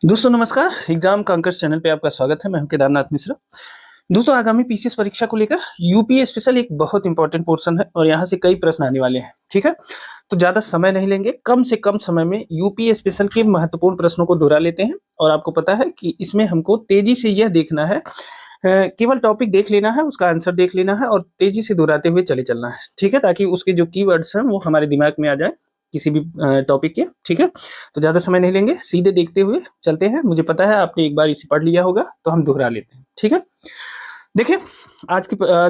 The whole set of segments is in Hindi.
दोस्तों नमस्कार। एग्जाम कांकर्स चैनल पे आपका स्वागत है। मैं हूं केदारनाथ मिश्रा। दोस्तों आगामी पीसीएस परीक्षा को लेकर यूपी स्पेशल एक बहुत इंपॉर्टेंट पोर्शन है और यहाँ से कई प्रश्न आने वाले हैं। ठीक है, तो ज्यादा समय नहीं लेंगे, कम से कम समय में यूपी स्पेशल के महत्वपूर्ण प्रश्नों को दोहरा लेते हैं। और आपको पता है कि इसमें हमको तेजी से यह देखना है, केवल टॉपिक देख लेना है, उसका आंसर देख लेना है और तेजी से दोहराते हुए चले चलना है। ठीक है, ताकि उसके जो कीवर्ड्स हैं वो हमारे दिमाग में आ जाए किसी भी टॉपिक के। ठीक है, तो ज्यादा समय नहीं लेंगे, सीधे देखते हुए चलते हैं। मुझे पता है आपने एक बार इसे पढ़ लिया होगा, तो हम दोहरा लेते हैं। ठीक है, देखिए आज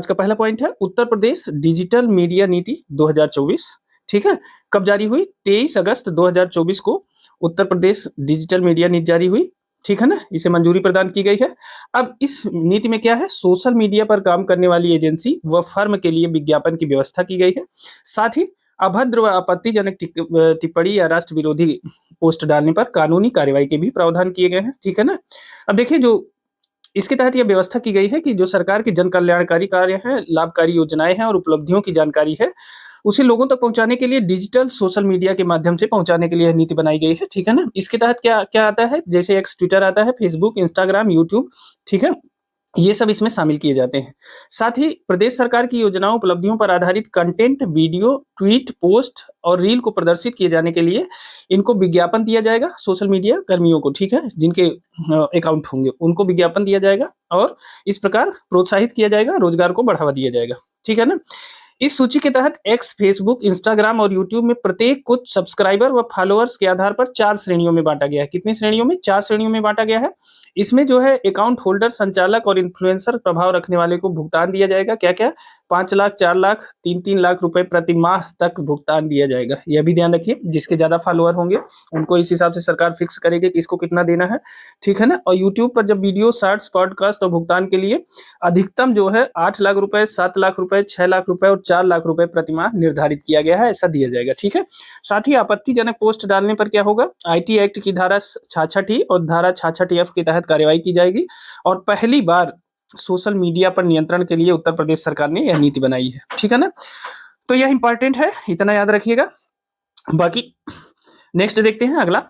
का पहला पॉइंट है उत्तर प्रदेश डिजिटल मीडिया नीति 2024। ठीक है, कब जारी हुई? 23 अगस्त 2024 को उत्तर प्रदेश डिजिटल मीडिया नीति जारी हुई। ठीक है ना, इसे मंजूरी प्रदान की गई है। अब इस नीति में क्या है, सोशल मीडिया पर काम करने वाली एजेंसी व फर्म के लिए विज्ञापन की व्यवस्था की गई है। साथ ही अभद्र व आपत्तिजनक टिप्पणी या राष्ट्र विरोधी पोस्ट डालने पर कानूनी कार्यवाही के भी प्रावधान किए गए हैं। ठीक है ना, अब देखिए जो इसके तहत यह व्यवस्था की गई है कि जो सरकार की जन कल्याणकारी कार्य है, लाभकारी योजनाएं हैं और उपलब्धियों की जानकारी है, उसे लोगों तक पहुंचाने के लिए डिजिटल सोशल मीडिया के माध्यम से पहुंचाने के लिए नीति बनाई गई है। ठीक है ना, इसके तहत क्या क्या आता है, जैसे एक्स ट्विटर आता है, फेसबुक, इंस्टाग्राम, यूट्यूब। ठीक है, ये सब इसमें शामिल किए जाते हैं। साथ ही प्रदेश सरकार की योजनाओं उपलब्धियों पर आधारित कंटेंट, वीडियो, ट्वीट, पोस्ट और रील को प्रदर्शित किए जाने के लिए इनको विज्ञापन दिया जाएगा सोशल मीडिया कर्मियों को। ठीक है, जिनके अकाउंट होंगे उनको विज्ञापन दिया जाएगा और इस प्रकार प्रोत्साहित किया जाएगा, रोजगार को बढ़ावा दिया जाएगा। ठीक है ना, इस सूची के तहत एक्स, फेसबुक, इंस्टाग्राम और यूट्यूब में प्रत्येक को सब्सक्राइबर व फॉलोअर्स के आधार पर 4 श्रेणियों में बांटा गया है। कितनी श्रेणियों में? 4 श्रेणियों में बांटा गया है। इसमें जो है अकाउंट होल्डर, संचालक और इन्फ्लुएंसर प्रभाव रखने वाले को भुगतान दिया जाएगा। क्या क्या? 5 लाख, 4 लाख, 3-3 लाख रुपए प्रति माह तक भुगतान दिया जाएगा। यह भी ध्यान रखिए, जिसके ज्यादा फॉलोअर होंगे उनको इस हिसाब से सरकार फिक्स करेगी कि इसको कितना देना है। ठीक है ना, और यूट्यूब पर जब वीडियो, शॉर्ट्स, पॉडकास्ट और भुगतान के लिए अधिकतम जो है 8 लाख रुपए, 7 लाख रुपए, 6 लाख रुपए और 4 लाख रुपए प्रति माह निर्धारित किया गया है, ऐसा दिया जाएगा। ठीक है, साथ ही आपत्तिजनक पोस्ट डालने पर क्या होगा, आईटी एक्ट की धारा 66 और धारा 66F के तहत कार्यवाही की जाएगी। और पहली बार सोशल मीडिया पर नियंत्रण के लिए उत्तर प्रदेश सरकार ने यह नीति बनाई है। ठीक है ना, तो यह इंपॉर्टेंट है, इतना याद रखिएगा। बाकी नेक्स्ट देखते हैं अगला।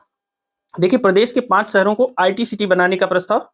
देखिए, प्रदेश के 5 शहरों को आईटी सिटी बनाने का प्रस्ताव,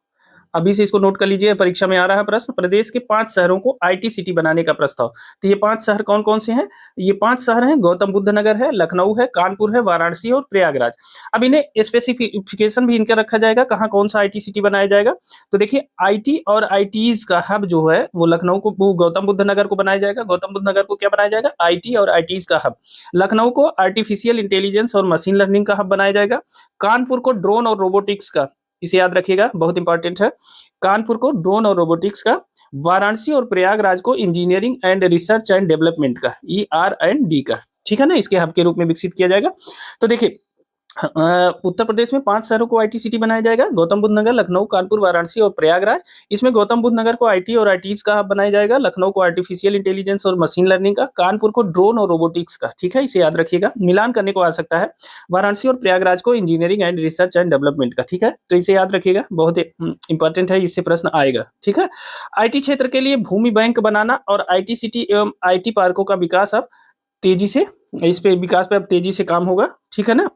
अभी से इसको नोट कर लीजिए, परीक्षा में आ रहा है प्रश्न। प्रदेश के 5 शहरों को आईटी सिटी बनाने का प्रस्ताव। तो ये 5 शहर कौन कौन से हैं? ये 5 शहर हैं, गौतम बुद्ध नगर है, लखनऊ है, कानपुर है, वाराणसी और प्रयागराज। अब इन्हें स्पेसिफिकेशन भी इनका रखा जाएगा, कहाँ कौन सा आईटी सिटी बनाया जाएगा। तो देखिए, आईटी और आईटीज का हब जो है वो लखनऊ को, वो गौतम बुद्ध नगर को बनाया जाएगा। गौतम बुद्ध नगर को क्या बनाया जाएगा? आईटी और आईटीज का हब। लखनऊ को आर्टिफिशियल इंटेलिजेंस और मशीन लर्निंग का हब बनाया जाएगा। कानपुर को ड्रोन और रोबोटिक्स का, इसे याद रखिएगा, बहुत इंपॉर्टेंट है, कानपुर को ड्रोन और रोबोटिक्स का। वाराणसी और प्रयागराज को engineering and research and development का, ER&D का। ठीक है ना, इसके हब के रूप में विकसित किया जाएगा। तो देखिए, उत्तर प्रदेश में 5 शहरों को आईटी सिटी बनाया जाएगा, गौतम बुद्ध नगर, लखनऊ, कानपुर, वाराणसी और प्रयागराज। इसमें गौतम बुद्ध नगर को आईटी और आईटीज का हब बनाया जाएगा, लखनऊ को आर्टिफिशियल इंटेलिजेंस और मशीन लर्निंग का, कानपुर को ड्रोन और रोबोटिक्स का। ठीक है, इसे याद रखिएगा, मिलान करने को आ सकता है। वाराणसी और प्रयागराज को engineering and research and development का। ठीक है, तो इसे याद रखिएगा, बहुत इंपॉर्टेंट है, इससे प्रश्न आएगा। ठीक है, आईटी क्षेत्र के लिए भूमि बैंक बनाना और आईटी सिटी एवं आईटी पार्कों का विकास अब तेजी से, इस पे विकास पे अब तेजी से काम होगा। ठीक है ना,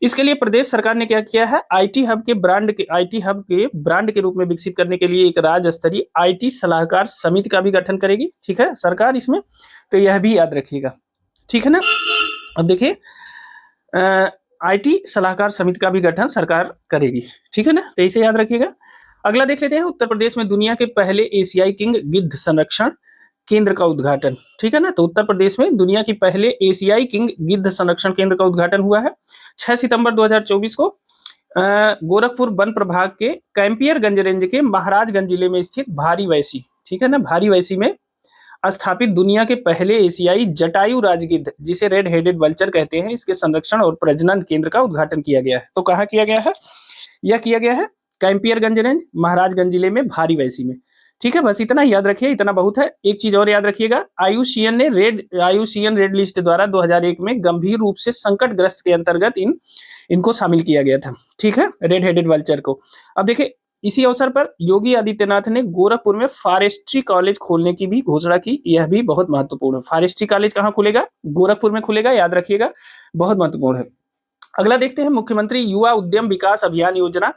इसके लिए प्रदेश सरकार ने क्या किया है, आईटी हब के ब्रांड के रूप में विकसित करने के लिए एक राज्य स्तरीय आईटी सलाहकार समिति का भी गठन करेगी। ठीक है, सरकार इसमें, तो यह भी याद रखिएगा। ठीक है ना, अब देखिए, आईटी सलाहकार समिति का भी गठन सरकार करेगी। ठीक है ना, तो इसे याद रखिएगा। अगला देख लेते हैं, उत्तर प्रदेश में दुनिया के पहले एशियाई किंग गिद्ध संरक्षण केंद्र का उद्घाटन। ठीक है ना, तो उत्तर प्रदेश में दुनिया की पहले एशियाई किंग गिद्ध संरक्षण केंद्र का उद्घाटन हुआ है 6 सितंबर 2024 को गोरखपुर वन प्रभाग के कैंपियरगंज रेंज के महाराजगंज जिले में स्थित भारी वैसी, ठीक है ना, भारी वैसी में स्थापित दुनिया के पहले एशियाई जटायु राजगिद्ध, जिसे रेड हेडेड वल्चर कहते हैं, इसके संरक्षण और प्रजनन केंद्र का उद्घाटन किया गया है। तो कहाँ किया गया है? यह किया गया है कैंपियरगंज रेंज, महाराजगंज जिले में, भारी वैसी में। ठीक है, बस इतना याद रखिए, इतना बहुत है। एक चीज और याद रखिएगा, आईयूसीएन रेड लिस्ट द्वारा 2001 में गंभीर रूप से संकटग्रस्त के अंतर्गत इनको शामिल किया गया था। ठीक है, रेड हेडेड वल्चर को। अब देखिए, इसी अवसर पर योगी आदित्यनाथ ने गोरखपुर में फॉरेस्ट्री कॉलेज खोलने की भी घोषणा की। यह भी बहुत महत्वपूर्ण है। फॉरेस्ट्री कॉलेज कहाँ खुलेगा? गोरखपुर में खुलेगा, याद रखिएगा, बहुत महत्वपूर्ण है। अगला देखते हैं मुख्यमंत्री युवा उद्यम विकास अभियान योजना।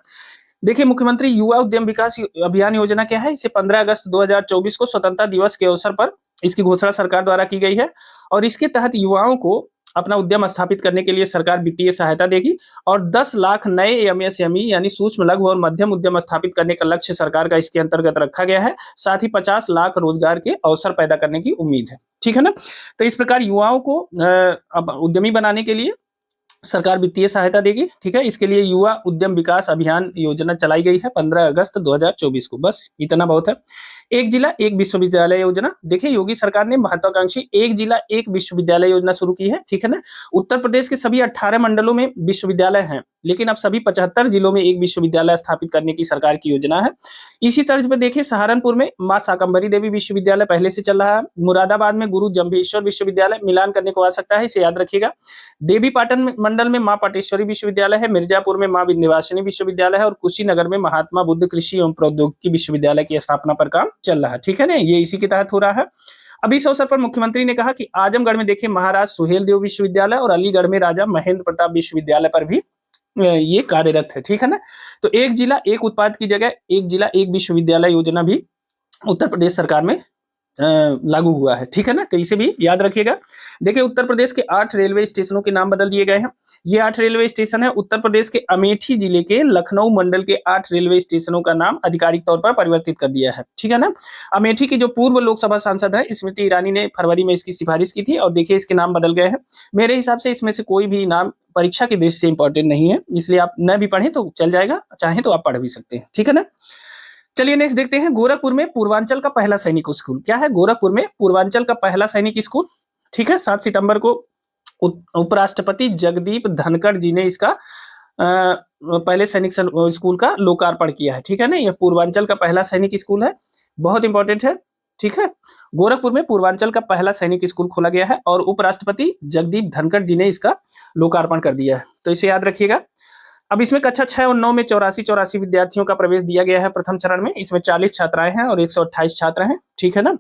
देखिए, मुख्यमंत्री युवा उद्यम विकास अभियान योजना क्या है? इसे 15 अगस्त 2024 को स्वतंत्रता दिवस के अवसर पर इसकी घोषणा सरकार द्वारा की गई है और इसके तहत युवाओं को अपना उद्यम स्थापित करने के लिए सरकार वित्तीय सहायता देगी और 10 लाख नए एमएसएमई यानी सूक्ष्म, लघु और मध्यम उद्यम स्थापित करने का लक्ष्य सरकार का इसके अंतर्गत रखा गया है। साथ ही 50 लाख रोजगार के अवसर पैदा करने की उम्मीद है। ठीक है ना? तो इस प्रकार युवाओं को अब उद्यमी बनाने के लिए सरकार वित्तीय सहायता देगी। ठीक है, इसके लिए युवा उद्यम विकास अभियान योजना चलाई गई है 15 अगस्त 2024 को। बस इतना बहुत है। एक जिला एक विश्वविद्यालय योजना। देखिए, योगी सरकार ने महत्वाकांक्षी एक जिला एक विश्वविद्यालय योजना शुरू की है। ठीक है ना? उत्तर प्रदेश के सभी 18 मंडलों में विश्वविद्यालय हैं, लेकिन अब सभी 75 जिलों में एक विश्वविद्यालय स्थापित करने की सरकार की योजना है। इसी तर्ज पर देखिए, सहारनपुर में मां शाकंभरी देवी विश्वविद्यालय पहले से चल रहा है। मुरादाबाद में गुरु जम्भेश्वर विश्वविद्यालय, मिलान करने को आ सकता है, इसे याद रखिएगा। देवी पाटन मंडल में मां पाटेश्वरी विश्वविद्यालय है। मिर्जापुर में मां विंध्यवासिनी विश्वविद्यालय है और कुशीनगर में महात्मा बुद्ध कृषि एवं प्रौद्योगिकी विश्वविद्यालय की स्थापना पर काम चल रहा है। ठीक है ना? ये इसी के तहत हो रहा है। अब इस अवसर पर मुख्यमंत्री ने कहा कि आजमगढ़ में देखिए महाराज सुहेल देव विश्वविद्यालय और अलीगढ़ में राजा महेंद्र प्रताप विश्वविद्यालय पर भी ये कार्यरत है। ठीक है ना? तो एक जिला एक उत्पाद की जगह एक जिला एक विश्वविद्यालय योजना भी उत्तर प्रदेश सरकार में लागू हुआ है। ठीक है ना? तो इसे भी याद रखिएगा। देखिए, उत्तर प्रदेश के 8 रेलवे स्टेशनों के नाम बदल दिए गए हैं। ये 8 रेलवे स्टेशन है। उत्तर प्रदेश के अमेठी जिले के लखनऊ मंडल के 8 रेलवे स्टेशनों का नाम आधिकारिक तौर पर परिवर्तित कर दिया है। ठीक है ना? अमेठी की जो पूर्व लोकसभा सांसद है स्मृति ईरानी ने फरवरी में इसकी सिफारिश की थी और देखिए इसके नाम बदल गए हैं। मेरे हिसाब से इसमें से कोई भी नाम परीक्षा की दृष्टि से इंपॉर्टेंट नहीं है, इसलिए आप न भी पढ़ें तो चल जाएगा, चाहें तो आप पढ़ भी सकते हैं। ठीक है ना? चलिए नेक्स्ट देखते हैं, गोरखपुर में पूर्वांचल का पहला सैनिक स्कूल। क्या है? गोरखपुर में पूर्वांचल का पहला सैनिक स्कूल। ठीक है, 7 सितंबर को उपराष्ट्रपति जगदीप धनखड़ जी ने इसका पहले सैनिक स्कूल का लोकार्पण किया है। ठीक है ना? यह पूर्वांचल का पहला सैनिक स्कूल है, बहुत इंपॉर्टेंट है। ठीक है, गोरखपुर में पूर्वांचल का पहला सैनिक स्कूल खोला गया है और उपराष्ट्रपति जगदीप धनखड़ जी ने इसका लोकार्पण कर दिया है, तो इसे याद रखिएगा। अब इसमें कक्षा 6 और 9 में 84 विद्यार्थियों का प्रवेश दिया गया है प्रथम चरण में। इसमें 40 छात्राएं हैं और 128 छात्र हैं। ठीक है ना?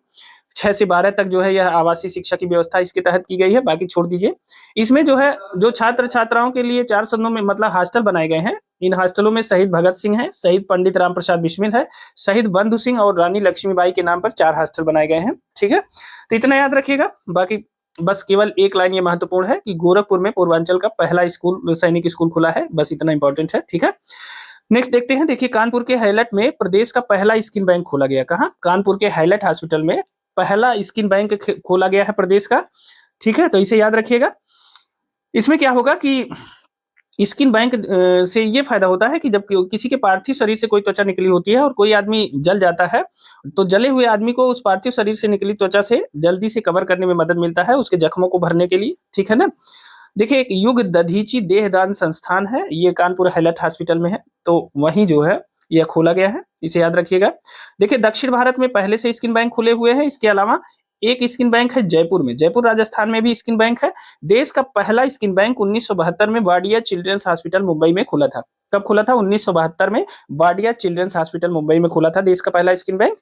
6 से 12 तक जो है यह आवासीय शिक्षा की व्यवस्था इसके तहत की गई है, बाकी छोड़ दीजिए। इसमें जो है जो छात्र छात्राओं के लिए 4 सदनों में मतलब हॉस्टल बनाए गए हैं। इन हॉस्टलों में शहीद भगत सिंह है, शहीद पंडित राम प्रसाद बिस्मिल है, शहीद बंधु सिंह और रानी लक्ष्मीबाई के नाम पर 4 हॉस्टल बनाए गए हैं। ठीक है, तो इतना याद रखिएगा। बाकी बस केवल एक लाइन ये महत्वपूर्ण है कि गोरखपुर में पूर्वांचल का पहला स्कूल सैनिक स्कूल खुला है, बस इतना इंपॉर्टेंट है। ठीक है, नेक्स्ट देखते हैं। देखिए, कानपुर के हैलट में प्रदेश का पहला स्किन बैंक खोला गया। कहाँ? कानपुर के हैलट हॉस्पिटल में पहला स्किन बैंक खोला गया है प्रदेश का। ठीक है, तो इसे याद रखिएगा। इसमें क्या होगा कि स्किन बैंक से ये फायदा होता है कि जब किसी के पार्थिव शरीर से कोई त्वचा निकली होती है और कोई आदमी जल जाता है, तो जले हुए आदमी को उस पार्थिव शरीर से निकली त्वचा से जल्दी से कवर करने में मदद मिलता है, उसके जख्मों को भरने के लिए। ठीक है ना? देखिए, एक युग दधीची देहदान संस्थान है, ये कानपुर हैलट हॉस्पिटल में है, तो वहीं जो है यह खोला गया है, इसे याद रखिएगा। देखिए, दक्षिण भारत में पहले से स्किन बैंक खुले हुए हैं। इसके अलावा एक स्किन बैंक है जयपुर में, जयपुर राजस्थान में भी स्किन बैंक है। देश का पहला स्किन बैंक 1972 में वाडिया चिल्ड्रंस हॉस्पिटल मुंबई में खुला था। कब खुला था? 1972 में वाडिया चिल्ड्रंस हॉस्पिटल मुंबई में खुला था देश का पहला स्किन बैंक,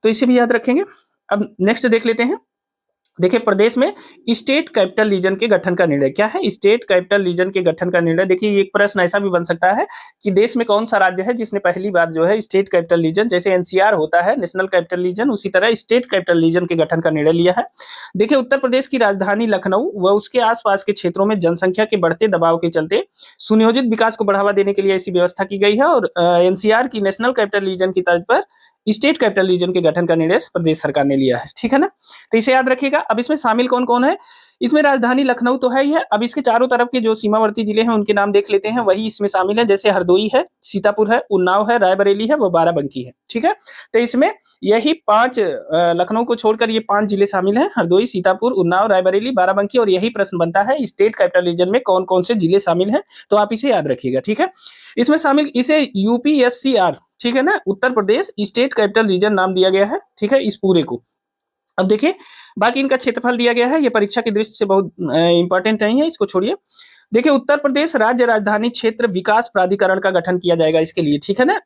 तो इसे भी याद रखेंगे। अब नेक्स्ट देख लेते हैं। देखिए, प्रदेश में स्टेट कैपिटल रीजन के गठन का निर्णय। क्या है? स्टेट कैपिटल रीजन के गठन का निर्णय। देखिए, एक प्रश्न ऐसा भी बन सकता है कि देश में कौन सा राज्य है जिसने पहली बार जो है स्टेट कैपिटल रीजन, जैसे एनसीआर होता है नेशनल कैपिटल रीजन, उसी तरह स्टेट कैपिटल रीजन के गठन का निर्णय लिया है। देखिए, उत्तर प्रदेश की राजधानी लखनऊ व उसके आसपास के क्षेत्रों में जनसंख्या के बढ़ते दबाव के चलते सुनियोजित विकास को बढ़ावा देने के लिए ऐसी व्यवस्था की गई है और एनसीआर की नेशनल कैपिटल रीजन की तर्ज पर स्टेट कैपिटल रीजन के गठन का निर्णय प्रदेश सरकार ने लिया है। ठीक है ना? तो इसे याद रखिएगा। अब इसमें शामिल कौन कौन है? इसमें राजधानी लखनऊ तो है ही है। अब इसके चारों तरफ के जो सीमावर्ती जिले हैं उनके नाम देख लेते हैं, वही इसमें शामिल है। जैसे हरदोई है, सीतापुर है, उन्नाव है, रायबरेली है, वो बाराबंकी है। ठीक है, तो इसमें यही 5 लखनऊ को छोड़कर ये 5 जिले शामिल हैं, हरदोई, सीतापुर, उन्नाव, रायबरेली, बाराबंकी। और यही प्रश्न बनता है स्टेट कैपिटल रीजन में कौन कौन से जिले शामिल हैं, तो आप इसे याद रखिएगा। ठीक है, इसमें शामिल इसे यूपीएससीआर, ठीक है ना, Uttar Pradesh state capital region नाम दिया गया है। ठीक है, इस पूरे को। अब देखिए, बाकी इनका क्षेत्रफल दिया गया है, ये परीक्षा की दृष्टि से बहुत इंपॉर्टेंट नहीं है, इसको छोड़िए। देखिए उत्तर प्रदेश राज्य राजधानी क्षेत्र विकास प्राधिकरण का गठन किया जाएगा इसके लिए, ठीक है ना।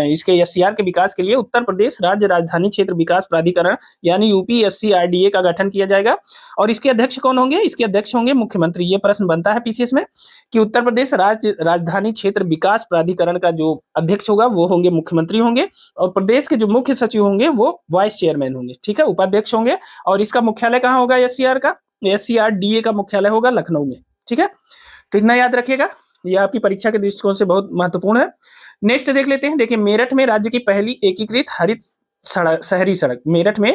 इसके एससीआर के विकास के लिए उत्तर प्रदेश राज्य राजधानी क्षेत्र विकास प्राधिकरण यानी यूपीएससीआरडीए का गठन किया जाएगा। और इसके अध्यक्ष कौन होंगे? इसके अध्यक्ष होंगे मुख्यमंत्री। ये प्रश्न बनता है पीसीएस में कि उत्तर प्रदेश राज्य राजधानी क्षेत्र विकास प्राधिकरण का जो अध्यक्ष होगा वो होंगे मुख्यमंत्री होंगे, और प्रदेश के जो मुख्य सचिव होंगे वो वाइस चेयरमैन होंगे, ठीक है, उपाध्यक्ष होंगे। और इसका मुख्यालय कहाँ होगा? एससीआर का, एससीआरडीए का मुख्यालय होगा लखनऊ में, ठीक है। तो इतना याद रखिएगा, ये आपकी परीक्षा के दृष्टिकोण से बहुत महत्वपूर्ण है। नेक्स्ट देख लेते हैं। देखिए मेरठ में राज्य की पहली एकीकृत हरित सड़क, शहरी सड़क, मेरठ में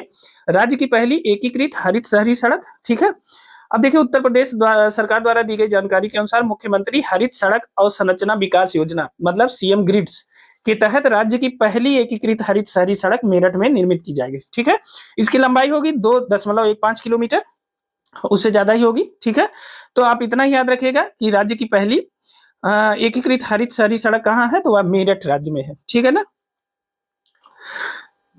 राज्य की पहली एकीकृत हरित शहरी सड़क, ठीक है। अब देखिए उत्तर प्रदेश सरकार द्वारा दी गई जानकारी के अनुसार मुख्यमंत्री हरित सड़क और संरचना विकास योजना मतलब सीएम ग्रिड्स के तहत राज्य की पहली एकीकृत हरित शहरी सड़क मेरठ में निर्मित की जाएगी, ठीक है। इसकी लंबाई होगी 2.15 किलोमीटर, उससे ज्यादा ही होगी, ठीक है। तो आप इतना ही याद रखिएगा कि राज्य की पहली एकीकृत हरित शहरी सड़क कहाँ है? तो वह मेरठ राज्य में है, ठीक है ना।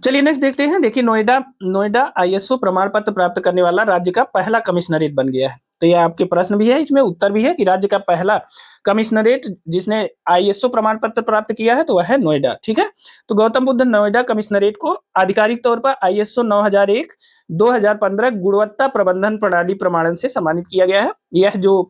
चलिए नेक्स्ट देखते हैं। देखिए नोएडा आईएसओ प्रमाण पत्र प्राप्त करने वाला राज्य का पहला कमिश्नरेट बन गया है। तो यह आपके प्रश्न भी है, इसमें उत्तर भी है कि राज्य का पहला कमिश्नरेट जिसने आईएसओ प्रमाण पत्र प्राप्त किया है तो वह है नोएडा, ठीक है। तो गौतम बुद्ध नोएडा कमिश्नरेट को आधिकारिक तौर पर आईएसओ 9001 2015 गुणवत्ता प्रबंधन प्रणाली प्रमाणन से सम्मानित किया गया है। यह जो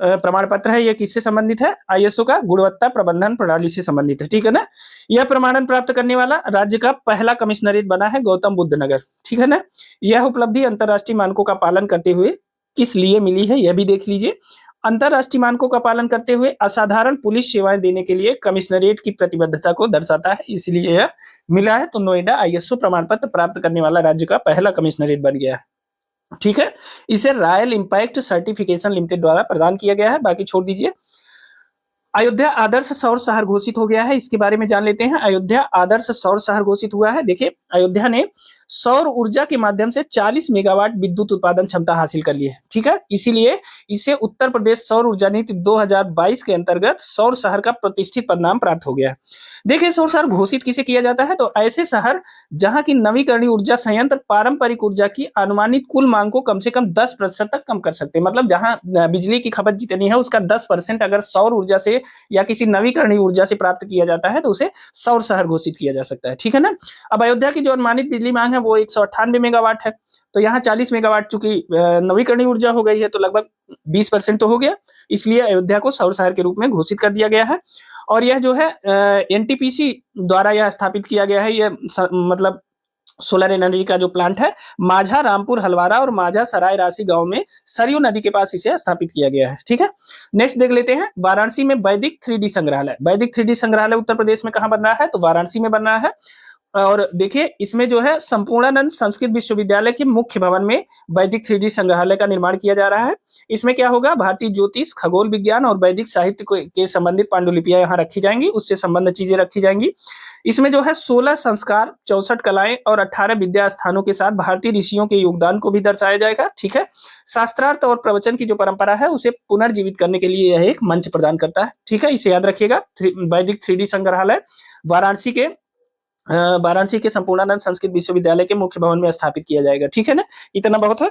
प्रमाण पत्र है यह किससे संबंधित है? आईएसओ का गुणवत्ता प्रबंधन प्रणाली से संबंधित है, ठीक है ना। यह प्रमाणन प्राप्त करने वाला राज्य का पहला कमिश्नरेट बना है गौतम बुद्ध नगर, ठीक है ना। यह उपलब्धि अंतरराष्ट्रीय मानकों का पालन करते हुए किस लिए मिली है यह भी देख लीजिए। अंतरराष्ट्रीय मानकों का पालन करते हुए असाधारण पुलिस सेवाएं देने के लिए कमिश्नरेट की प्रतिबद्धता को दर्शाता है, इसलिए यह मिला है। तो नोएडा आईएसओ प्रमाण पत्र प्राप्त करने वाला राज्य का पहला कमिश्नरेट बन गया है, ठीक है। इसे रॉयल इंपैक्ट सर्टिफिकेशन लिमिटेड द्वारा प्रदान किया गया है, बाकी छोड़ दीजिए। अयोध्या आदर्श सौर शहर घोषित हो गया है, इसके बारे में जान लेते हैं। अयोध्या आदर्श सौर शहर घोषित हुआ है। देखिए अयोध्या ने सौर ऊर्जा के माध्यम से 40 मेगावाट विद्युत उत्पादन क्षमता हासिल कर ली है, ठीक है। इसीलिए इसे उत्तर प्रदेश सौर ऊर्जा नीति 2022 के अंतर्गत सौर शहर का प्रतिष्ठित पदनाम प्राप्त हो गया है। देखिए सौर शहर घोषित किसे किया जाता है? तो ऐसे शहर जहां की नवीकरणीय ऊर्जा संयंत्र पारंपरिक ऊर्जा की अनुमानित कुल मांग को कम से कम 10% तक कम कर सकते हैं। मतलब जहां बिजली की खपत जितनी है उसका 10% अगर सौर ऊर्जा से या किसी नवीकरणीय ऊर्जा से प्राप्त किया जाता है तो उसे सौर शहर घोषित किया जा सकता है, ठीक है ना। अब अयोध्या की जो अनुमानित बिजली मांग है वो 198 मेगावाट है, तो यहाँ 40 मेगावाट चूंकि नवीकरणीय ऊर्जा हो गई है तो लगभग 20% तो हो गया, इसलिए अयोध्या को सौर शहर के रूप में घोषित कर दिया गया है। और यह जो है एनटीपीसी द्वारा यह स्थापित किया गया है। यह मतलब सोलर एनर्जी का जो प्लांट है माझा रामपुर हलवारा और माझा सराय राशि गांव में सरयू नदी के पास इसे स्थापित किया गया है, ठीक है। नेक्स्ट देख लेते हैं। वाराणसी में वैदिक 3D संग्रहालय। वैदिक 3D संग्रहालय उत्तर प्रदेश में कहां बन रहा है? तो वाराणसी में बन रहा है। और देखिए इसमें जो है संपूर्णानंद संस्कृत विश्वविद्यालय के मुख्य भवन में वैदिक 3D संग्रहालय का निर्माण किया जा रहा है। इसमें क्या होगा? भारतीय ज्योतिष, खगोल विज्ञान और वैदिक साहित्य के संबंधित पांडुलिपियां यहाँ रखी जाएंगी, उससे संबंधित चीजें रखी जाएंगी। इसमें जो है 16 संस्कार, 64 कलाएं और 18 विद्या स्थानों के साथ भारतीय ऋषियों के योगदान को भी दर्शाया जाएगा, ठीक है। शास्त्रार्थ और प्रवचन की जो परंपरा है उसे पुनर्जीवित करने के लिए यह एक मंच प्रदान करता है, ठीक है। इसे याद रखिएगा। वैदिक 3D संग्रहालय वाराणसी के संपूर्णानंद संस्कृत विश्वविद्यालय के मुख्य भवन में स्थापित किया जाएगा, ठीक है ना। इतना बहुत है।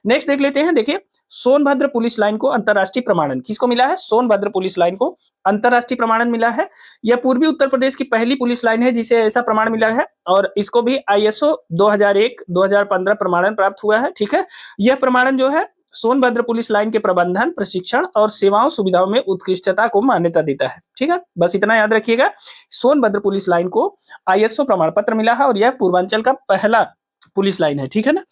नेक्स्ट देख लेते हैं। देखिए सोनभद्र पुलिस लाइन को अंतरराष्ट्रीय प्रमाणन किसको मिला है? सोनभद्र पुलिस लाइन को अंतरराष्ट्रीय प्रमाणन मिला है। यह पूर्वी उत्तर प्रदेश की पहली पुलिस लाइन है जिसे ऐसा प्रमाण मिला है, और इसको भी आईएसओ 2001-2015 प्रमाणन प्राप्त हुआ है, ठीक है। यह प्रमाणन जो है सोनभद्र पुलिस लाइन के प्रबंधन, प्रशिक्षण और सेवाओं सुविधाओं में उत्कृष्टता को मान्यता देता है, ठीक है। बस इतना याद रखिएगा। सोनभद्र पुलिस लाइन को आईएसओ प्रमाण पत्र मिला है और यह पूर्वांचल का पहला पुलिस लाइन है, ठीक है ना।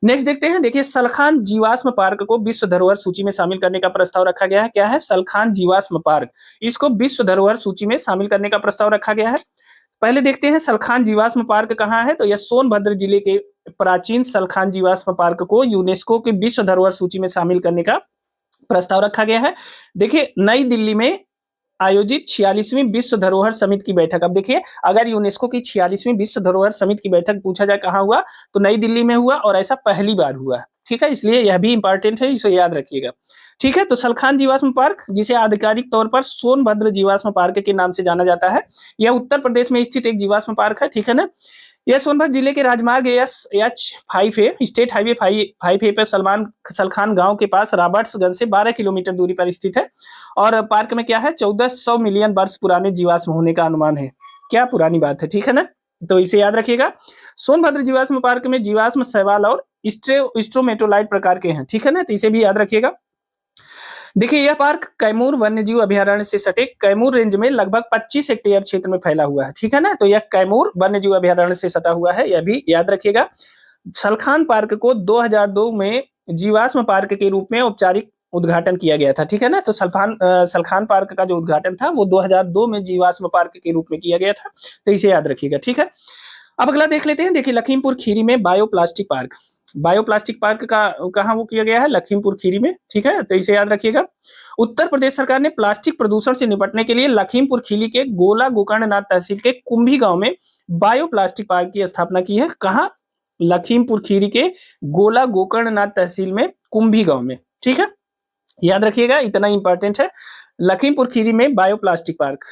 नेक्स्ट देखते हैं। देखिए सलखान जीवाश्म पार्क को विश्व धरोहर सूची में शामिल करने का प्रस्ताव रखा गया है। क्या है? सलखान जीवाश्म पार्क, इसको विश्व धरोहर सूची में शामिल करने का प्रस्ताव रखा गया है। पहले देखते हैं सलखान जीवाश्म पार्क कहाँ है? तो यह सोनभद्र जिले के प्राचीन सलखान जीवाश्म पार्क को यूनेस्को की विश्व धरोहर सूची में शामिल करने का प्रस्ताव रखा गया है। देखिए नई दिल्ली में आयोजित 46वीं विश्व धरोहर समिति की बैठक। अब देखिए अगर यूनेस्को की 46वीं विश्व धरोहर समिति की बैठक पूछा जाए कहाँ हुआ, तो नई दिल्ली में हुआ, और ऐसा पहली बार हुआ, ठीक है, इसलिए यह भी इंपॉर्टेंट है, इसे याद रखिएगा। ठीक है, तो सलखान जीवाश्म पार्क, जिसे आधिकारिक तौर पर सोनभद्र जीवाश्म पार्क के नाम से जाना जाता है, यह उत्तर प्रदेश में स्थित एक जीवाश्म पार्क है। ठीक है ना, यह सोनभद्र जिले के राजमार्ग H5 स्टेट हाईवे 5 पर सलखान गांव के पास रॉबर्ट्सगंज से 12 किलोमीटर दूरी पर स्थित है। और पार्क में क्या है, 1400 मिलियन वर्ष पुराने जीवाश्म होने का अनुमान है। क्या पुरानी बात है, ठीक है ना, तो इसे याद रखिएगा। सोनभद्र जीवाश्म पार्क में जीवाश्म शैवाल और स्ट्रोमेटोलाइट प्रकार के हैं। ठीक है ना, तो इसे भी याद रखिएगा। देखिए, यह पार्क कैमूर वन्यजीव अभयारण्य से सटे कैमूर रेंज में लगभग 25 हेक्टेयर क्षेत्र में फैला हुआ है। ठीक है ना, तो यह कैमूर वन्यजीव अभयारण्य से सटा हुआ है, यह भी याद रखिएगा। सलखान पार्क को 2002 में जीवाश्म पार्क के रूप में औपचारिक उद्घाटन किया गया था। ठीक है ना, तो सलखान पार्क का जो उद्घाटन था वो 2002 में जीवाश्म पार्क के रूप में किया गया था, तो इसे याद रखिएगा। ठीक है, अब अगला देख लेते हैं। देखिए, लखीमपुर खीरी में बायोप्लास्टिक पार्क, बायोप्लास्टिक पार्क का कहाँ वो किया गया है, लखीमपुर खीरी में। ठीक है, तो इसे याद रखिएगा। उत्तर प्रदेश सरकार ने प्लास्टिक प्रदूषण से निपटने के लिए लखीमपुर खीरी के गोला गोकर्णनाथ तहसील के कुंभी गांव में बायोप्लास्टिक पार्क की स्थापना की है। कहाँ, लखीमपुर खीरी के गोला गोकर्णनाथ तहसील में कुंभी गांव में। ठीक है, याद रखिएगा, इतना इंपॉर्टेंट है, लखीमपुर खीरी में बायोप्लास्टिक पार्क।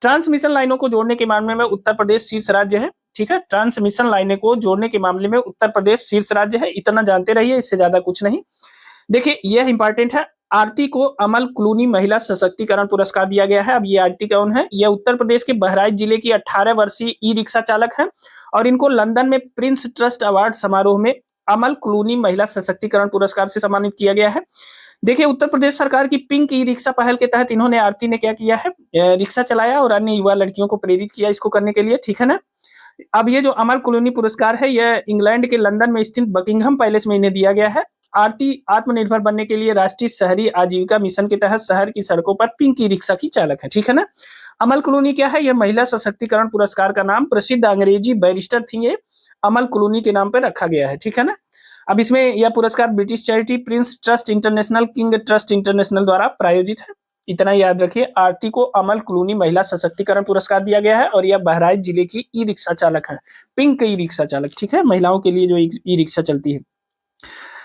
ट्रांसमिशन लाइनों को जोड़ने के मामले में उत्तर प्रदेश शीर्ष राज्य है। ठीक है, ट्रांसमिशन लाइनें को जोड़ने के मामले में उत्तर प्रदेश शीर्ष राज्य है, इतना जानते रहिए, इससे ज्यादा कुछ नहीं। देखिए, यह इंपॉर्टेंट है। आरती को अमल क्लूनी महिला सशक्तिकरण पुरस्कार दिया गया है। अब ये आरती कौन है, यह उत्तर प्रदेश के बहराइच जिले की 18 वर्षीय ई रिक्शा चालक है और इनको लंदन में प्रिंस ट्रस्ट अवार्ड समारोह में अमल क्लूनी महिला सशक्तिकरण पुरस्कार से सम्मानित किया गया है। देखिए, उत्तर प्रदेश सरकार की पिंक ई रिक्शा पहल के तहत इन्होंने, आरती ने क्या किया है, रिक्शा चलाया और अन्य युवा लड़कियों को प्रेरित किया इसको करने के लिए। ठीक है ना, अब ये जो अमल क्लूनी पुरस्कार है, यह इंग्लैंड के लंदन में स्थित बकिंघम पैलेस में इन्हें दिया गया है। आरती आत्मनिर्भर बनने के लिए राष्ट्रीय शहरी आजीविका मिशन के तहत शहर की सड़कों पर पिंक ई रिक्शा की चालक है। ठीक है ना, अमल क्लूनी क्या है, यह महिला सशक्तिकरण पुरस्कार का नाम प्रसिद्ध अंग्रेजी बैरिस्टर थी ये अमल क्लूनी के नाम पर रखा गया है। ठीक है ना, अब इसमें यह पुरस्कार British charity Prince trust international, king trust international द्वारा प्रायोजित है। इतना याद रखिए, आरती को अमल क्लूनी महिला सशक्तिकरण पुरस्कार दिया गया है और यह बहराइच जिले की ई रिक्शा चालक है, पिंक ई रिक्शा चालक। ठीक है, महिलाओं के लिए जो ई रिक्शा चलती है।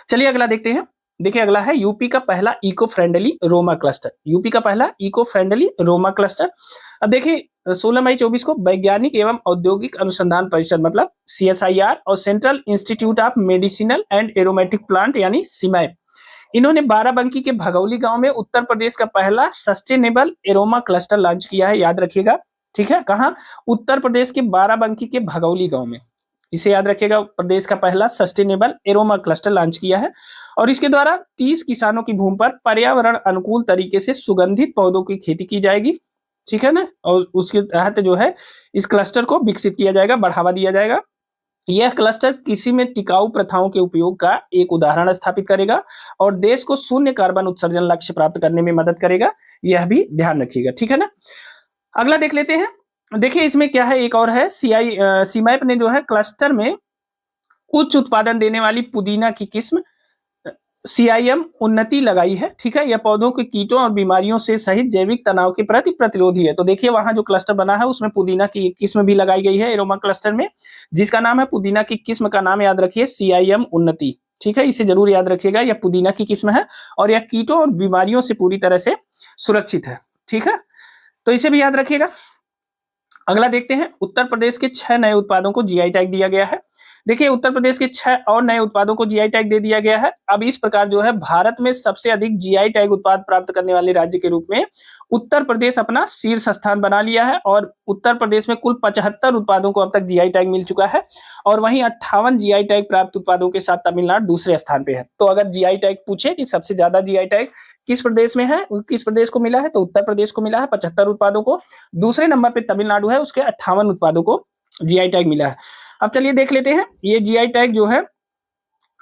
चलिए अगला देखते हैं। देखिए, अगला है यूपी का पहला इको फ्रेंडली रोमा क्लस्टर, यूपी का पहला इको फ्रेंडली रोमा क्लस्टर। अब देखिए, 16 मई 24 को वैज्ञानिक एवं औद्योगिक अनुसंधान परिषद मतलब CSIR और central institute of medicinal and aromatic plant यानी सिमैप, इन्होंने बाराबंकी के भगौली गांव में उत्तर प्रदेश का पहला सस्टेनेबल एरोमा क्लस्टर लॉन्च किया है। याद रखिएगा, ठीक है, कहाँ, उत्तर प्रदेश के बाराबंकी के भगौली गांव में, इसे याद रखिएगा, प्रदेश का पहला सस्टेनेबल एरोमा क्लस्टर लॉन्च किया है और इसके द्वारा 30 किसानों की भूमि पर पर्यावरण अनुकूल तरीके से सुगंधित पौधों की खेती की जाएगी। ठीक है ना, और उसके तहत जो है इस क्लस्टर को विकसित किया जाएगा, बढ़ावा दिया जाएगा। यह क्लस्टर कृषि में टिकाऊ प्रथाओं के उपयोग का एक उदाहरण स्थापित करेगा और देश को शून्य कार्बन उत्सर्जन लक्ष्य प्राप्त करने में मदद करेगा, यह भी ध्यान रखिएगा। ठीक है ना, अगला देख लेते हैं। देखिए, इसमें क्या है, एक और है, सीमैप ने जो है क्लस्टर में उच्च उत्पादन देने वाली पुदीना की किस्म CIM उन्नति लगाई है। ठीक है, यह पौधों के कीटों और बीमारियों से सहित जैविक तनाव के प्रति प्रतिरोधी है। तो देखिए, वहां जो क्लस्टर बना है उसमें पुदीना की किस्म भी लगाई गई है एरोमा क्लस्टर में, जिसका नाम है, पुदीना की किस्म का नाम याद रखिए CIM उन्नति। ठीक है, इसे जरूर याद रखिएगा, यह पुदीना की किस्म है और यह कीटों और बीमारियों से पूरी तरह से सुरक्षित है। ठीक है, तो इसे भी याद रखिएगा। अगला देखते हैं, उत्तर प्रदेश के 6 नए उत्पादों को GI टैग दिया गया है। देखिए, उत्तर प्रदेश के 6 और नए उत्पादों को GI टैग दे दिया गया है। अब इस प्रकार जो है भारत में सबसे अधिक GI टैग उत्पाद प्राप्त करने वाले राज्य के रूप में उत्तर प्रदेश अपना शीर्ष स्थान बना लिया है और उत्तर प्रदेश में कुल 75 उत्पादों को अब तक GI टैग मिल चुका है और वहीं 58 GI टैग प्राप्त उत्पादों के साथ तमिलनाडु दूसरे स्थान पे है। तो अगर GI टैग पूछे कि सबसे ज्यादा GI टैग किस प्रदेश में है, किस प्रदेश को मिला है, तो उत्तर प्रदेश को मिला है 75 उत्पादों को। दूसरे नंबर पे तमिलनाडु है, उसके 58 उत्पादों को GI टैग मिला है। अब चलिए देख लेते हैं, ये GI टैग जो है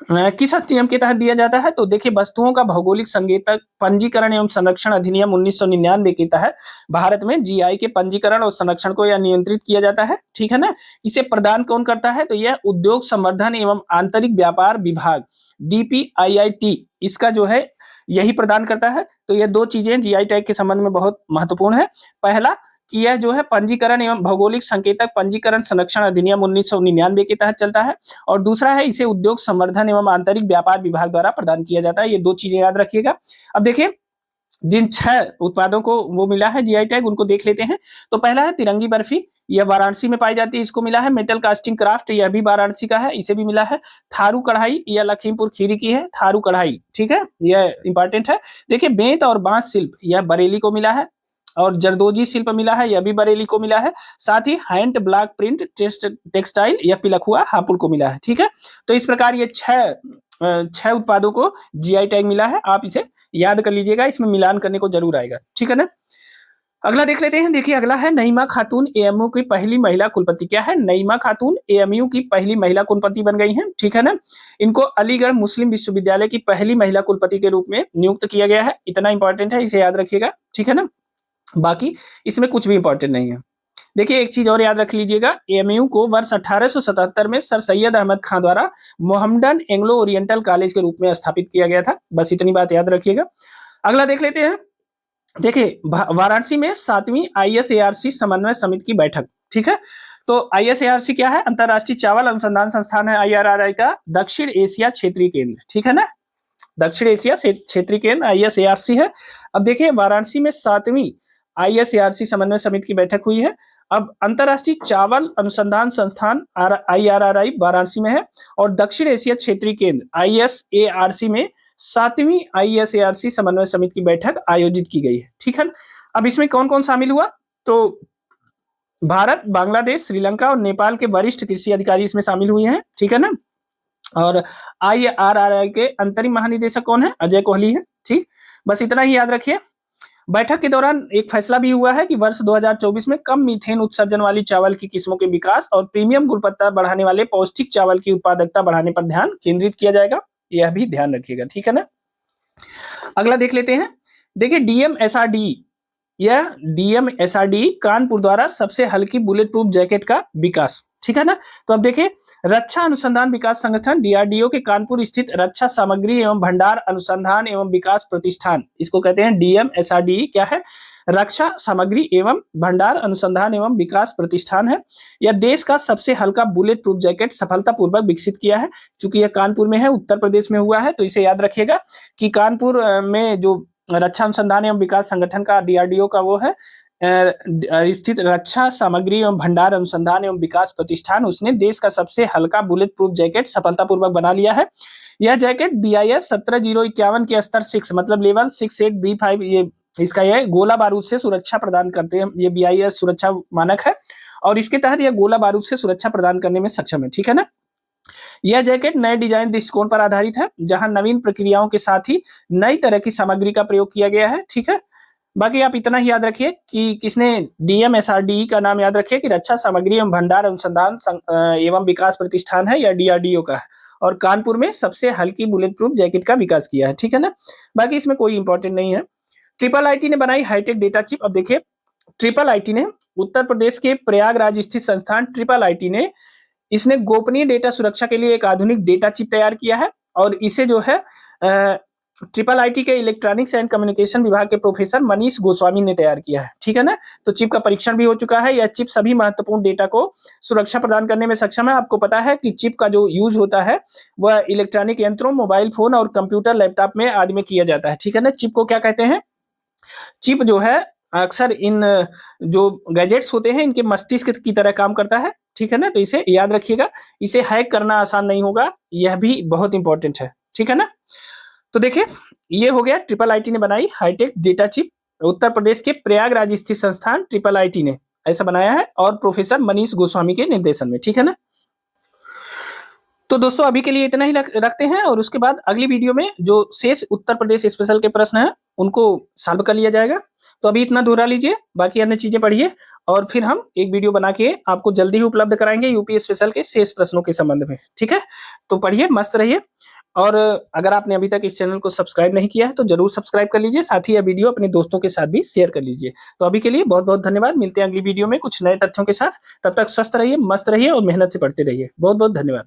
किस नियम के तहत दिया जाता है। तो देखिए, वस्तुओं का भौगोलिक संकेतक पंजीकरण एवं संरक्षण अधिनियम 1999 के तहत भारत में GI के पंजीकरण और संरक्षण को यह नियंत्रित किया जाता है। ठीक है ना, इसे प्रदान कौन करता है, तो यह उद्योग संवर्धन एवं आंतरिक व्यापार विभाग DPIIT इसका जो है यही प्रदान करता है। तो ये दो चीजें GI टैग के संबंध में बहुत महत्वपूर्ण है। पहला कि यह जो है पंजीकरण एवं भौगोलिक संकेतक पंजीकरण संरक्षण अधिनियम 1999 के तहत चलता है, और दूसरा है इसे उद्योग संवर्धन एवं आंतरिक व्यापार विभाग द्वारा प्रदान किया जाता है। ये 2 चीजें याद रखिएगा। अब देखिए जिन 6 उत्पादों को वो मिला है जीआई टैग, उनको देख लेते हैं। तो पहला है तिरंगी बर्फी, यह वाराणसी में पाई जाती है, इसको मिला है। मेटल कास्टिंग क्राफ्ट, यह भी वाराणसी का है, इसे भी मिला है। थारू कढ़ाई, यह लखीमपुर खीरी की है, थारू कढ़ाई, ठीक है, यह इंपॉर्टेंट है। देखिए बेंत और बांस शिल्प, यह बरेली को मिला है, और जरदोजी शिल्प मिला है, यह भी बरेली को मिला है। साथ ही हैंड ब्लॉक प्रिंट टेक्सटाइल, यह पिलखुआ हापुड़ को मिला है, ठीक है। तो इस प्रकार ये 6 उत्पादों को जीआई टैग मिला है, आप इसे याद कर लीजिएगा, इसमें मिलान करने को जरूर आएगा, ठीक है ना। अगला देख लेते हैं। देखिए अगला है नईमा खातून एएमयू की पहली महिला कुलपति। क्या है? नईमा खातून एएमयू की पहली महिला कुलपति बन गई हैं, ठीक है ना। इनको अलीगढ़ मुस्लिम विश्वविद्यालय की पहली महिला कुलपति के रूप में नियुक्त किया गया है। इतना इंपॉर्टेंट है, इसे याद रखिएगा, ठीक है ना। बाकी इसमें कुछ भी इंपॉर्टेंट नहीं है। देखिए एक चीज और याद रख लीजिएगा, एएमयू को वर्ष 1877 में सर सैयद अहमद खान द्वारा मोहम्मडन एंग्लो ओरिएंटल कॉलेज के रूप में स्थापित किया गया था। बस इतनी बात याद रखिएगा। अगला देख लेते हैं। देखिए वाराणसी में 7वीं ISARC समन्वय समिति की बैठक, ठीक है। तो ISARC क्या है? अंतरराष्ट्रीय चावल अनुसंधान संस्थान है, IRRI का दक्षिण एशिया क्षेत्रीय केंद्र, ठीक है ना। दक्षिण एशिया क्षेत्रीय केंद्र ISARC है। अब देखिए वाराणसी में 7वीं ISARC समन्वय समिति की बैठक हुई है। अब अंतरराष्ट्रीय चावल अनुसंधान संस्थान IRRI वाराणसी में है, और दक्षिण एशिया क्षेत्रीय केंद्र ISARC में 7वीं ISARC समन्वय समिति की बैठक आयोजित की गई है, ठीक है। अब इसमें कौन कौन शामिल हुआ? तो भारत, बांग्लादेश, श्रीलंका और नेपाल के वरिष्ठ कृषि अधिकारी इसमें शामिल हुए हैं, ठीक है ना। और IRRI के अंतरिम महानिदेशक कौन है? अजय कोहली है, ठीक। बस इतना ही याद रखिए। बैठक के दौरान एक फैसला भी हुआ है कि वर्ष 2024 में कम मीथेन उत्सर्जन वाली चावल की किस्मों के विकास और प्रीमियम गुणवत्ता बढ़ाने वाले पौष्टिक चावल की उत्पादकता बढ़ाने पर ध्यान केंद्रित किया जाएगा। यह भी ध्यान रखिएगा, ठीक है ना। अगला देख लेते हैं। देखिए DMSRD, यह DMSRD कानपुर द्वारा सबसे हल्की बुलेट प्रूफ जैकेट का विकास, ठीक है ना। तो अब देखिए रक्षा अनुसंधान विकास संगठन DRDO के कानपुर स्थित रक्षा सामग्री एवं भंडार अनुसंधान एवं विकास प्रतिष्ठान, इसको कहते हैं DMSRD, क्या है? रक्षा सामग्री एवं भंडार अनुसंधान एवं विकास प्रतिष्ठान है। यह देश का सबसे हल्का बुलेट प्रूफ जैकेट सफलतापूर्वक विकसित किया है। चूंकि यह कानपुर में है, उत्तर प्रदेश में हुआ है, तो इसे याद रखिएगा कि कानपुर में जो रक्षा अनुसंधान एवं विकास संगठन का DRDO का वो है स्थित रक्षा सामग्री एवं भंडार अनुसंधान एवं विकास प्रतिष्ठान, उसने देश का सबसे हल्का बुलेट प्रूफ जैकेट सफलतापूर्वक बना लिया है। यह जैकेट BIS 17051 के स्तर 6 मतलब लेवल 68B5 ये इसका यह गोला बारूद से सुरक्षा प्रदान करते हैं। ये BIS सुरक्षा मानक है, और इसके तहत यह गोला बारूद से सुरक्षा प्रदान करने में सक्षम है, ठीक है ना। यह जैकेट नए डिजाइन दृष्टिकोण पर आधारित है, जहां नवीन प्रक्रियाओं के साथ ही नई तरह की सामग्री का प्रयोग किया गया है, ठीक है। बाकी आप इतना ही याद रखिए कि किसने DMSRD का नाम याद रखिए कि रक्षा सामग्री एवं भंडार अनुसंधान एवं विकास प्रतिष्ठान है, या DRDO का है, और कानपुर में सबसे हल्की बुलेट प्रूफ जैकेट का विकास किया है, ठीक है ना। बाकी इसमें कोई इंपॉर्टेंट नहीं है। IIIT ने बनाई हाईटेक डेटा चिप। अब देखिए IIIT ने उत्तर प्रदेश के प्रयागराज स्थित संस्थान IIIT ने इसने गोपनीय डेटा सुरक्षा के लिए एक आधुनिक डेटा चिप तैयार किया है, और इसे जो है IIIT के इलेक्ट्रॉनिक्स एंड कम्युनिकेशन विभाग के प्रोफेसर मनीष गोस्वामी ने तैयार किया है, ठीक है ना। तो चिप का परीक्षण भी हो चुका है। यह चिप सभी महत्वपूर्ण डेटा को सुरक्षा प्रदान करने में सक्षम है। आपको पता है कि चिप का जो यूज होता है वह इलेक्ट्रॉनिक यंत्रों, मोबाइल फोन और कंप्यूटर, लैपटॉप में आदि में किया जाता है, ठीक है ना। चिप को क्या कहते हैं? चिप जो है अक्सर इन जो गैजेट्स होते हैं इनके मस्तिष्क की तरह काम करता है, ठीक है ना। तो इसे याद रखिएगा। इसे हैक करना आसान नहीं होगा, यह भी बहुत इंपॉर्टेंट है, ठीक है ना। तो देखिए ये हो गया IIIT ने बनाई hi tech data chip. Uttar Pradesh के प्रयागराज स्थित संस्थान IIIT ने ऐसा बनाया है, और प्रोफेसर मनीष गोस्वामी के निर्देशन में, ठीक है ना। तो दोस्तों अभी के लिए इतना ही रखते हैं, और उसके बाद अगली वीडियो में जो शेष उत्तर प्रदेश स्पेशल के प्रश्न हैं उनको सॉल्व कर लिया जाएगा। तो अभी इतना दोहरा लीजिए, बाकी अन्य चीजें पढ़िए, और फिर हम एक वीडियो बना के आपको जल्दी ही उपलब्ध कराएंगे यूपी स्पेशल के शेष प्रश्नों के संबंध में, ठीक है। तो पढ़िए, मस्त रहिए, और अगर आपने अभी तक इस चैनल को सब्सक्राइब नहीं किया है तो जरूर सब्सक्राइब कर लीजिए, साथ ही यह वीडियो अपने दोस्तों के साथ भी शेयर कर लीजिए। तो अभी के लिए बहुत बहुत धन्यवाद। मिलते हैं अगली वीडियो में कुछ नए तथ्यों के साथ। तब तक स्वस्थ रहिए, मस्त रहिए और मेहनत से पढ़ते रहिए। बहुत बहुत धन्यवाद।